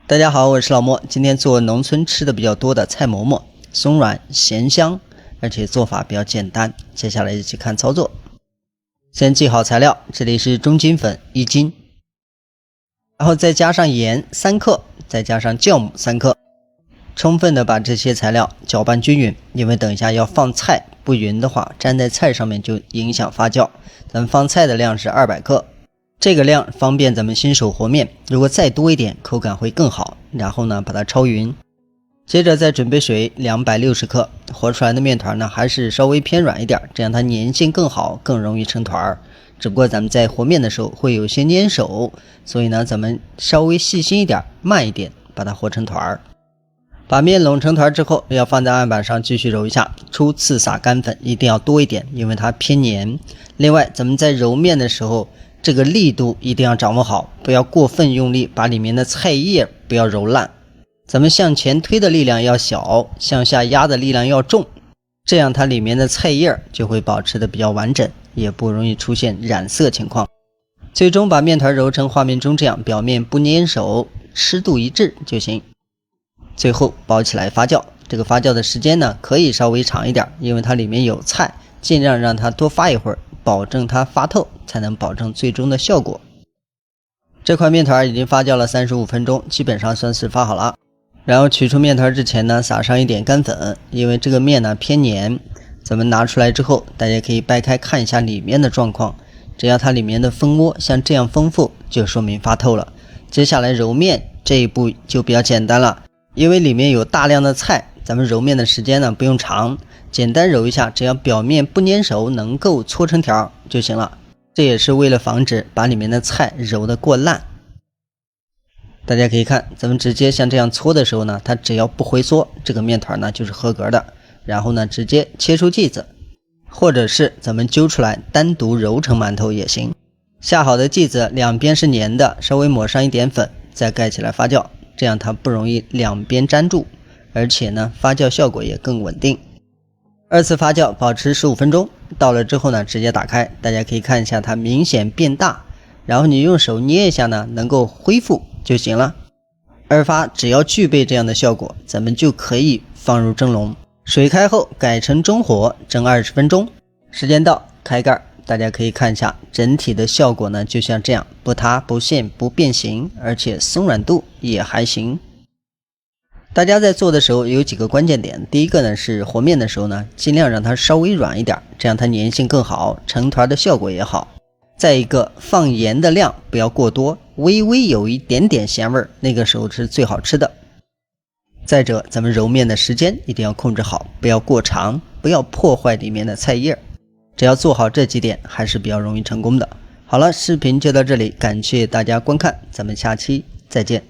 大家好，我是老莫，今天做農村吃的比较多的菜馍馍，鬆軟鹹香，而且做法比較簡單。接下來一起看操作。先記好材料，這裡是中筋粉1斤，然後再加上鹽3克，再加上酵母3克，充分的把這些材料攪拌均匀，因為等一下要放菜，不匀的話粘在菜上面就影響發酵。咱們放菜的量是200克。這個量方便咱們新手和面，如果再多一點口感會更好。然後呢把它焯匀，接着再準備水260克，和出來的面團呢還是稍微偏軟一點，這樣它粘性更好，更容易成團。只不過咱們在和面的時候會有些粘手，所以呢咱們稍微細心一點，慢一點把它和成团。把面攏成团之後，要放在案板上繼續揉一下，初次撒乾粉一定要多一點，因為它偏粘。另外咱們在揉面的時候，這個力度一定要掌握好，不要過分用力，把裡面的菜葉不要揉爛。咱們向前推的力量要小，向下壓的力量要重，這樣它裡面的菜葉就会保持的比較完整，也不容易出現染色情況。最終把面团揉成畫面中這樣，表面不粘手，濕度一致就行。最後包起來發酵，這個發酵的時間呢可以稍微長一點，因為它裡面有菜，盡量讓它多發一會兒，保證它發透，才能保證最終的效果。這塊面團已經發酵了35分鐘，基本上算是发好了。然後取出面团之前呢，撒上一點乾粉，因為這個面呢偏黏，咱們拿出來之後，大家可以掰開看一下裡面的狀況，只要它裡面的蜂窩像這樣豐富，就說明發透了。接下來揉面這一步就比較簡單了，因為裡面有大量的菜，咱們揉面的時間呢不用長，簡單揉一下，只要表面不粘手，能夠搓成条就行了。這也是為了防止把裡面的菜揉得過爛。大家可以看，咱們直接像這樣搓的時候呢，它只要不回缩，這個面团呢就是合格的。然後呢直接切出剂子，或者是咱們揪出来单獨揉成馒頭也行。下好的剂子兩邊是粘的，稍微抹上一點粉，再蓋起來發酵，這樣它不容易兩邊粘住，而且呢發酵效果也更穩定。2次发酵保持15分鐘，到了之後呢直接打開，大家可以看一下它明顯變大，然後你用手捏一下呢能夠恢復就行了。2发只要具備這樣的效果，咱們就可以放入蒸籠，水開後改成中火蒸20分鐘。時間到，開蓋，大家可以看一下整體的效果呢就像這樣，不塌不陷不變形，而且鬆軟度也還行。大家在做的時候有幾個關鍵點，第一個呢是和面的時候呢，盡量讓它稍微軟一點，這樣它粘性更好，成团的效果也好。再一個，放鹽的量不要過多，微微有一點點鹹味，那個時候是最好吃的。再者，咱們揉面的時間一定要控制好，不要過長，不要破壞裡面的菜葉。只要做好這幾點，還是比較容易成功的。好了，視頻就到這裡，感謝大家觀看，咱們下期再見。